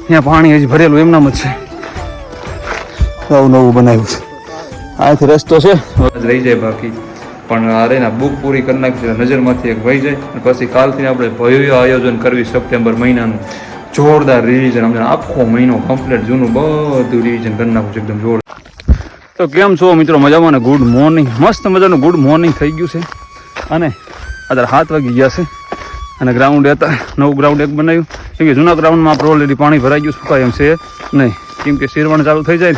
અહીંયા પાણી હજી ભરેલું એમનામ જ છે. નવું નવું બનાવ્યું છે. આથી રસ્તો છે રહી જાય બાકી પણ અરે ના બુક પૂરી કરી નાખી નજરમાંથી એક વહી જાય અને પછી કાલથી આપણે ભવ્ય આયોજન કરવી સપ્ટેમ્બર મહિનાનું જોરદાર રિવિઝન અમને આખો મહિનો કમ્પ્લીટ જૂનું બધું રિવિઝન કરી નાખું છે એકદમ જોરદાર. તો કેમ છો મિત્રો મજામાં ને ગુડ મોર્નિંગ. મસ્ત મજાનું ગુડ મોર્નિંગ થઈ ગયું છે અને અત્યારે 7 વાગી ગયા છે અને ગ્રાઉન્ડ હતા નવું ગ્રાઉન્ડ એક બનાવ્યું કેમ કે જૂના ગ્રાઉન્ડમાં આપણે ઓલરેડી પાણી ભરાઈ ગયું સુકાય એમ છે નહીં કેમ કે શેરવણ ચાલુ થઈ જાય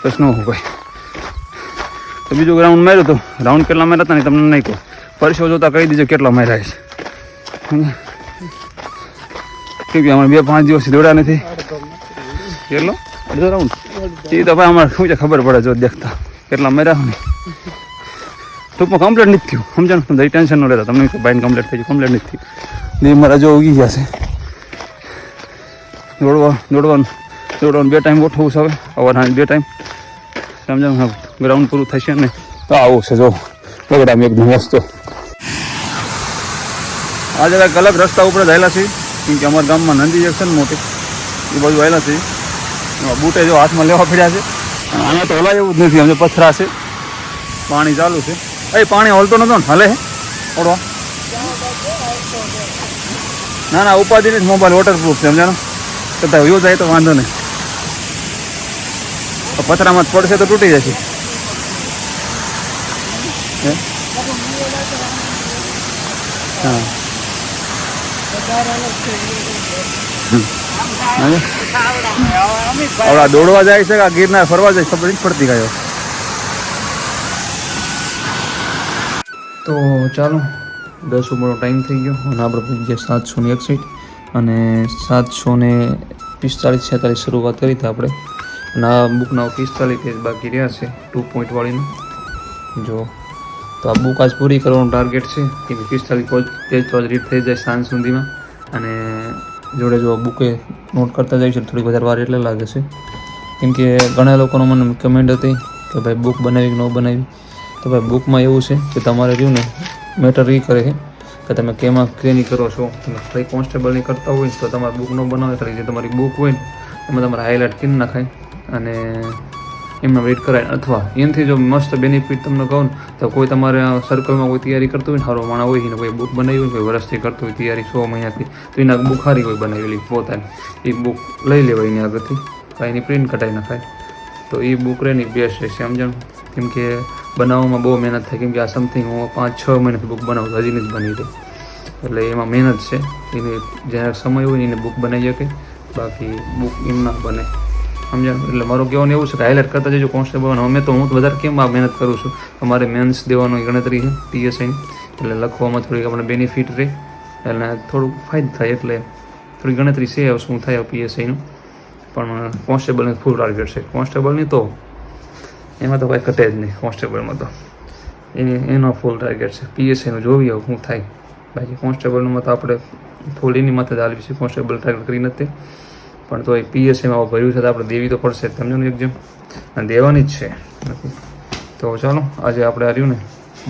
બસ ન સુકાય. તો બીજું ગ્રાઉન્ડ માર્યું તો રાઉન્ડ કેટલા માર્યા હતા ને તમને નહીં કહું પરસો જોતા કહી દીજો કેટલા માર્યા છે કેમ કે અમારે 2-5 દિવસથી દોડ્યા નથી. કેટલો અડધો રાઉન્ડ એ તો ભાઈ અમારે શું છે ખબર પડે જો દેખતા કેટલા માર્યા ને ટૂંકમાં કમ્પ્લીટ નથી થયું સમજાનું તમે ટેન્શન ન લેતા તમને બાઇન કમ્પ્લીટ થઈ ગયું કમ્પ્લીટ નથી થયું ને મારા જો ઉગી ગયા છે. દોડવાનું 2 ટાઈમ ગોઠવવું છે હવે અવારના 2 ટાઈમ સમજાવું ગ્રાઉન્ડ પૂરું થશે ને તો આવું છે જો બગડામાં એકદમ રસ્તો. આજે કંઈક અલગ રસ્તા ઉપર જ આવેલા છે કેમ કે અમારા ગામમાં નંદી એક છે ને મોટી એ બાજુ આવેલા છે બૂટે જો હાથમાં લેવા પડ્યા છે આમાં તો હલાય એવું જ નથી અમને પથરા છે પાણી ચાલુ છે. એ પાણી હલતો નતો ને હલે ઓળો ના ના ઉપાધિ નહીં મોબાઈલ વોટરપ્રૂફ છે સમજાનો છતાં વયો જાય તો વાંધો નહીં પથરામાં પડશે તો તૂટી જશે. હા આવડા દોડવા જાય છે કે ગિરનાર ફરવા જાય ખબર જ પડતી ગયો. તો ચાલો 10 ઉમરનો ટાઈમ થઈ ગયો અને આપણે પહોંચી ગયા 701 સીટ અને 745-46 શરૂઆત કરી હતી આપણે અને આ બુકના 45 પેજ બાકી રહ્યા છે 2 પોઈન્ટ વાળીનું જો. તો આ બુક આજ પૂરી કરવાનું ટાર્ગેટ છે કે 45 પેજ તો જ રીડ થઈ જાય સાંજ સુધીમાં અને જોડે જો બુકે નોટ કરતા જાય છે થોડી વધારે વાર એટલે લાગે છે કેમ કે ઘણા લોકોનો મને કમેન્ટ હતી કે ભાઈ બુક બનાવી કે ન બનાવી. તો ભાઈ બુકમાં એવું છે કે તમારે રહ્યું ને મેટર એ કરે છે કે તમે કેની કરો છો. તમે ખાલી કોન્સ્ટેબલની કરતા હોય તો તમારે બુક ન બનાવે ખાલી જે તમારી બુક હોય ને એમાં તમારે હાઇલાઇટ કરી નખાય અને એમના રીડ કરાય અથવા એનાથી જો મસ્ત બેનિફિટ તમને કહું ને તો કોઈ તમારે સર્કલમાં કોઈ તૈયારી કરતું હોય ને સારો માણસ હોય ને કોઈ બુક બનાવી હોય કોઈ વર્ષથી કરતું હોય તૈયારી 100 મહિનાથી તો એના બુક સારી હોય બનાવેલી પોતાની એ બુક લઈ લેવાય એની આગળથી કાંઈ એની પ્રિન્ટ કઢાઈ નખાય તો એ બુક રહેની બેસ્ટ રહેશે સમજાણું. કેમ કે બનાવવામાં બહુ મહેનત થાય કેમ કે આ સમથિંગ હું 5-6 મહિનાથી બુક બનાવું હજી નથી બની રહી એટલે એમાં મહેનત છે એને જ્યારે સમય હોય એને બુક બનાવી શકે બાકી બુક એમ ના બને સમજાણું. એટલે મારું કહેવાનું એવું છે કે હાઇલાઇટ કરતા જજો કોન્સ્ટેબલ અમે તો હું વધારે કેમ આ મહેનત કરું છું અમારે મેન્સ દેવાની ગણતરી છે PSIની એટલે લખવામાં થોડીક આપણે બેનિફિટ રહે એટલે થોડુંક ફાયદો થાય એટલે થોડી ગણતરી છે શું થાય PSIનું પણ કોન્સ્ટેબલને ફૂલ ટાર્ગેટ છે કોન્સ્ટેબલની તો એમાં તો કાંઈ ઘટે જ નહીં કોન્સ્ટેબલમાં તો એનો ફૂલ ટાર્ગેટ છે PSIનું જોઈએ શું થાય બાકી કોન્સ્ટેબલમાં તો આપણે ફૂલ એની માથે જ આવી છે કોન્સ્ટેબલ ટાર્ગેટ કરી નથી પણ તો એ PSIમાં ભર્યું છે તો આપણે દેવી તો પડશે સમજો ને એક્ઝામ અને દેવાની જ છે નથી. તો ચાલો આજે આપણે આ રહ્યું ને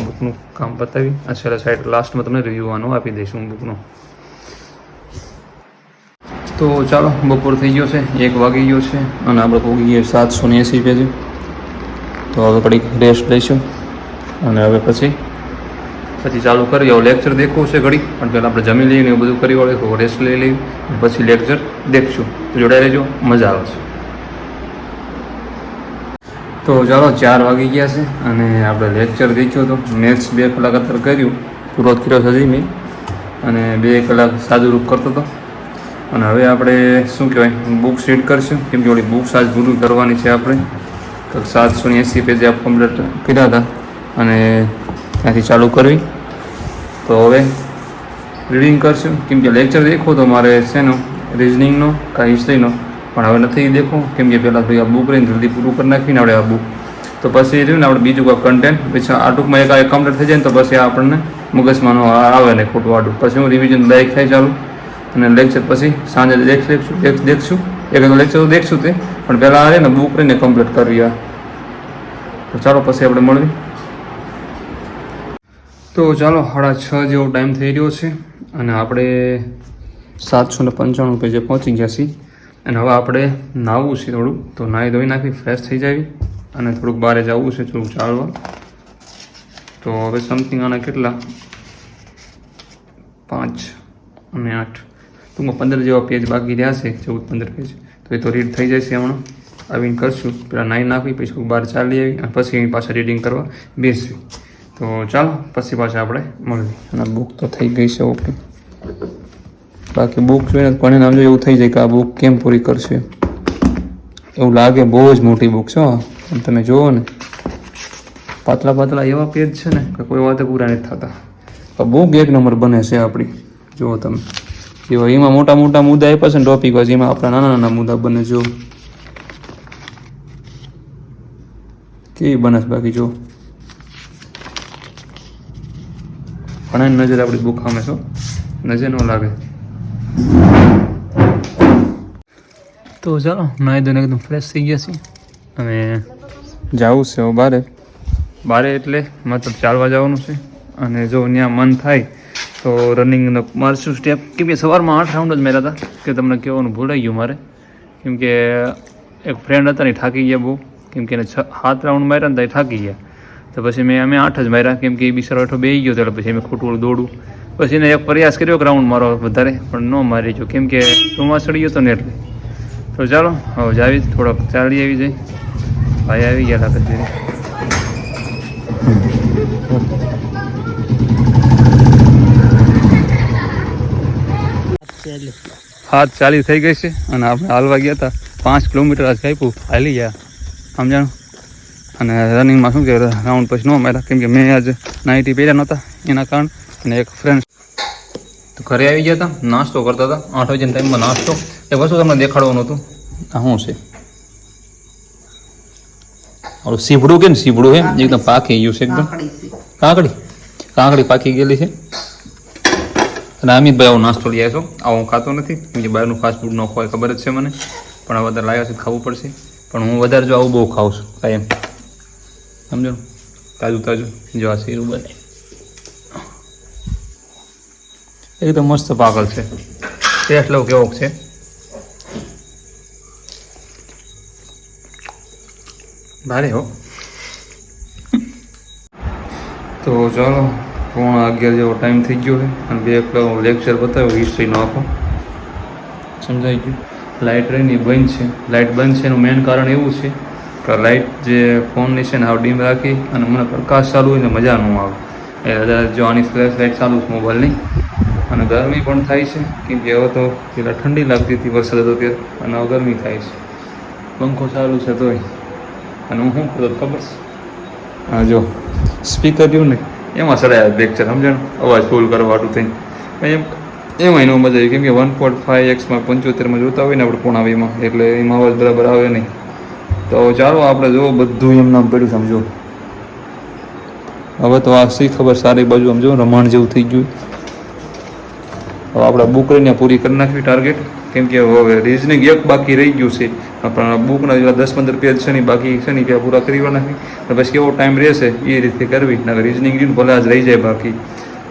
બુકનું કામ પતાવી આ છેલ્લા સાઈડ લાસ્ટમાં તમને રિવ્યૂ આપી દઈશું બુકનું. તો ચાલો બપોર થઈ ગયો છે 1 વાગી ગયો છે અને આપણે પહોંચી ગયા 780 પેજ. તો હવે ઘડીક રેસ્ટ લઈશું અને હવે પછી ચાલુ કરી હવે લેક્ચર દેખવું છે ઘડી પણ પહેલાં આપણે જમી લઈએ ને એવું બધું કરી વળે તો રેસ્ટ લઈ લઈએ પછી લેક્ચર દેખશું તો જોડાઈ રહેજો મજા આવે છે. તો ચાલો 4 વાગી ગયા છે અને આપણે લેક્ચર દેખ્યો હતો મેથ્સ 2 કલાક અત્યારે કર્યું પૂરો કર્યો હજી મેં અને 2 કલાક સાદું રૂપ કરતો હતો અને હવે આપણે શું કહેવાય બુક્સ રીડ કરશું કેમ કે ઓલી બુક્સ આજ પૂરી કરવાની છે આપણે 780 પેજ આપ કમ્પ્લીટ કર્યા હતા અને ત્યાંથી ચાલુ કરવી. તો હવે રીડિંગ કરશું કેમ કે લેક્ચર દેખો તો મારે છે ને રિઝનિંગનો કાંઈ હિસ્ટ્રીનો પણ હવે નથી દેખો કેમ કે પહેલાં ભાઈ આ બુક રહીને જલ્દી પૂરું કરી નાખીને આપણે આ બુક તો પછી રહ્યું ને આપણે બીજું કોઈ કન્ટેન્ટ પછી આ ટૂંકમાં એક કમ્પ્લીટ થઈ જાય ને તો પછી આપણને મગજમાં આવે ને ખોટું આડું પછી હું રિવિઝન લાઈક થાય ચાલુ અને લેક્ચર પછી સાંજે દેખશું એક લેક્ચર તો દેખશું તે પણ પહેલાં આવે ને બુક રહીને કમ્પ્લીટ કરવી આ. તો ચાલો પછી આપણે મળવી. તો ચાલો 6:30 જેવો ટાઈમ થઈ રહ્યો છે અને આપણે 795 પેજે પહોંચી ગયા છીએ અને હવે આપણે નાહવું છે થોડું, તો નાહી ધોઈ નાખી ફ્રેશ થઈ જાવી અને થોડુંક બહાર જવું છે થોડુંક ચાલવા. તો હવે સમથિંગ આના કેટલા 5 અને 8 ટૂંકમાં 15 જેવા પેજ બાકી રહ્યા છે, 14-15 પેજ. તો એ તો રીડ થઈ જશે હમણાં. આવીને કરશું, પહેલાં નાહી નાખવી, પછી બહાર ચાલી આવી અને પછી એની પાસે રીડિંગ કરવા બેસવી. તો ચાલો પછી પાછા આપણે મળવી. અને બુક તો થઈ ગઈ છે ઓકે. બાકી બુક જોઈને કોને નામ જો એવું થઈ જાય કે આ બુક કેમ પૂરી કરશે એવું લાગે. બહુ જ મોટી બુક છે. તમે જુઓ ને, પાતળા પાતળા એવા પેજ છે ને કે કોઈ વાતે પૂરા નથી થતા. બુક એક નંબર બને છે આપણી. જુઓ તમે, જો એમાં મોટા મોટા મુદ્દા આપ્યા છે ને ટોપિક વાઇઝ, એમાં આપણા નાના નાના મુદ્દા બને. જો કેવી બને છે બાકી. જો ઘણા નજર આપણી બુક સામે છો, નજર ન લાગે. તો ચાલો નાહી ધોઈને એકદમ ફ્રેશ થઈ ગયા છીએ અને જવું છે હવે બારે એટલે મતલબ ચાલવા જવાનું છે. અને જો ત્યાં મન થાય તો રનિંગ મારશું સ્ટેપ. કેમ કે સવારમાં 8 રાઉન્ડ જ માર્યા હતા, કે તમને કહેવાનું ભૂલાઈ ગયું મારે. કેમ કે એક ફ્રેન્ડ હતા ને થાકી ગયા બહુ, કેમ કે એને 7 રાઉન્ડ માર્યા ને તો એ થાકી ગયા. તો પછી અમે 8 જ માર્યા, કેમ કે એ બિચારો હેઠો બેસી ગયો. એટલે પછી અમે ખોટું દોડું. પછી એને એક પ્રયાસ કર્યો કે રાઉન્ડ મારો વધારે, પણ ન મારી ગયો, કેમ કે ચોમાસ ચડી ગયો હતો ને એટલે. તો ચાલો હવે જાવી, થોડોક ચાલી આવી જાય. ભાઈ આવી ગયા લાગે છે. હાથ ચાલી થઈ ગઈ છે અને આપણે હાલવા ગયા હતા 5 કિલોમીટર આજ કાપ્યું, હાલી ગયા સમજાણું. અને રનિંગમાં શું કે રાઉન્ડ પછી ન માર્યા, કેમ કે મેં આજ નાઇટી પહેર્યા નહોતા એના કારણે. અને એક ફ્રેન્ડ તો ઘરે આવી ગયા હતા, નાસ્તો કરતા હતા 8 વાગ્યાના ટાઈમમાં નાસ્તો. એ વસ્તુ તમને દેખાડવાનું હતું. આ શું છે? ઓલું સીભડું કે ને, સીભડું હે એકદમ પાકી ગયું છે. એકદમ કાંકડી પાકી ગયેલી છે. અને અમિતભાઈ આવો નાસ્તો લઈ આવ્યો છો. આવો હું ખાતો નથી, કેમ કે બહારનું ફાસ્ટ ફૂડ ન ખવાય, ખબર જ છે મને. પણ આ વધારે લાવ્યા છે ખાવું પડશે. પણ હું વધારે જો આવું બહુ ખાઉં છું કાંઈ એમ, સમજો. તાજું જો આ શીરું બને એકદમ મસ્ત પાકલ છે. ટેસ્ટ લો કેવો છે. ભારે હો. તો ચાલો 11:30 જેવો ટાઈમ થઈ ગયો છે અને 2 લેક્ચર બતાવ્યો હિસ્ટ્રીનો આખો. સમજાઈ ગયું. લાઇટ રહીને બંધ છે. લાઇટ બંધ છે એનું મેઇન કારણ એવું છે કે લાઇટ જે ફોનની છે ને હાવ ડીમ રાખી અને મને પ્રકાશ ચાલુ હોય ને મજા ન આવે. એટલે જો આની ફ્લેશ લાઇટ ચાલુ છે મોબાઈલની. અને ગરમી પણ થાય છે, કેમ કે હવે તો પેલા ઠંડી લાગતી હતી વરસાદ હતો ત્યારે, અને હવે ગરમી થાય છે. પંખો ચાલુ છે તોય. અને હું શું કરતો ખબર છે? હા જો સ્પીકર રહ્યું ને એમાં ચડાયા લેક્ચર, સમજણ અવાજ ફૂલ કરવાટું થઈને. એમાં એનો મજા આવી, કેમ કે 1.5x 75માં જોતા હોય ને આપણે પૂર્ણાવીમાં, એટલે એમાં અવાજ બરાબર આવે નહીં. તો ચાલો આપણે જો બધું એમ નામ પડ્યું સમજો. હવે તો આ શી ખબર સારી બાજુ સમજો રમણ જેવું થઈ ગયું. હવે આપણે બુક રહીને પૂરી કરી નાખવી ટાર્ગેટ, કેમ કે હવે રિઝનિંગ એક બાકી રહી ગયું છે. પણ બુકના જેટલા 10-15 પેજ છે ને બાકી છે ને ત્યાં પૂરા કરી નાખવી. પછી કેવો ટાઈમ રહેશે એ રીતે કરવી. રિઝનિંગ રહ્યું ભલે આજ રહી જાય બાકી,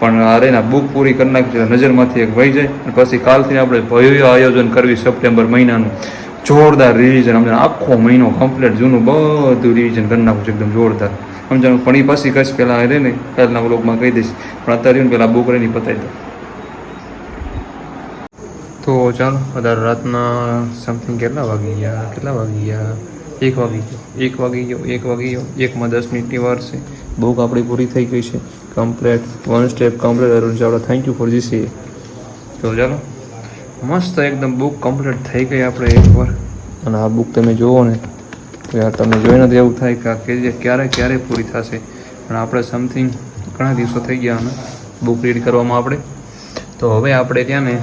પણ અરે ના બુક પૂરી કરી નાખી, નજરમાંથી એક વહી જાય. અને પછી કાલથી આપણે ભવ્ય આયોજન કરવી સપ્ટેમ્બર મહિનાનું. જોરદાર રિવિઝન, સમજાણ આખો મહિનો કમ્પ્લીટ જૂનું બધું રિવિઝન કરી નાખવું છે એકદમ જોરદાર, સમજાણું. પણ એ પછી કશ પહેલાં રહે ને પહેલાંના વ્લોગમાં કહી દઈશ, પણ અત્યારે પહેલાં બુક રહીને પતાવી દો. તો ચાલો અત્યારે રાતના સમથિંગ કેટલા વાગી ગયા 1 વાગી ગયો. 1માં 10 મિનિટની વાર છે. બુક આપણી પૂરી થઈ ગઈ છે complete. 1 step complete. Arun Chavda thank you for this. તો ચાલો મસ્ત એકદમ બુક કમ્પ્લીટ થઈ ગઈ આપણે એકવાર. અને આ બુક તમે જુઓ ને તો યાર તમને જોઈને તો એવું થાય કે આ ક્યારે પૂરી થશે. પણ આપણે સમથિંગ ઘણા દિવસો થઈ ગયા અને બુક રીડ કરવામાં આપણે. તો હવે આપણે ત્યાં ને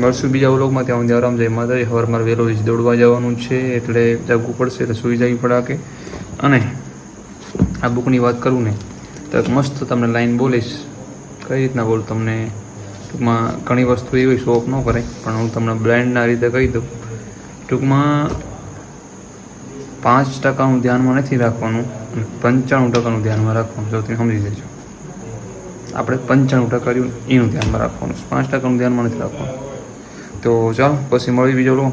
મળશું બીજા વ્લોગમાં. ત્યાં સુધી આરામ જાય માતા. સવારમાં વહેલો દોડવા જવાનું છે, એટલે જાગવું પડશે, એટલે સૂઈ જવી પડે કે. અને આ બુકની વાત કરું ને તો એક મસ્ત તમને લાઈન બોલીશ. કઈ રીતના બોલું તમને, ટૂંકમાં ઘણી વસ્તુ એવી શોખ ન કરે, પણ હું તમને બ્લાઇન્ડના રીતે કહી દઉં. ટૂંકમાં 5% ધ્યાનમાં નથી રાખવાનું, 95% ધ્યાનમાં રાખવાનું. જો તમે સમજી જજો. આપણે 95% રહ્યું એનું ધ્યાનમાં રાખવાનું, 5% ધ્યાનમાં નથી રાખવાનું. તો ચાલો પછી મળી બીજો લો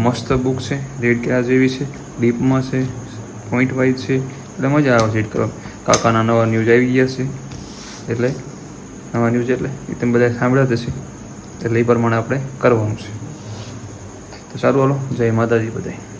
મસ્ત બુક છે, રેડ ક્લાસ જેવી છે, ડીપમાં છે, પોઈન્ટ વાઇઝ છે, એટલે મજા આવે છે રીડ કરવા. કાકાના નવા ન્યૂઝ આવી ગયા છે, એટલે નવા ન્યૂઝ એટલે એ તમે બધા સાંભળ્યા હશે, એટલે એ પ્રમાણે આપણે કરવાનું છે. તો સારું હાલો, જય માતાજી બધાય.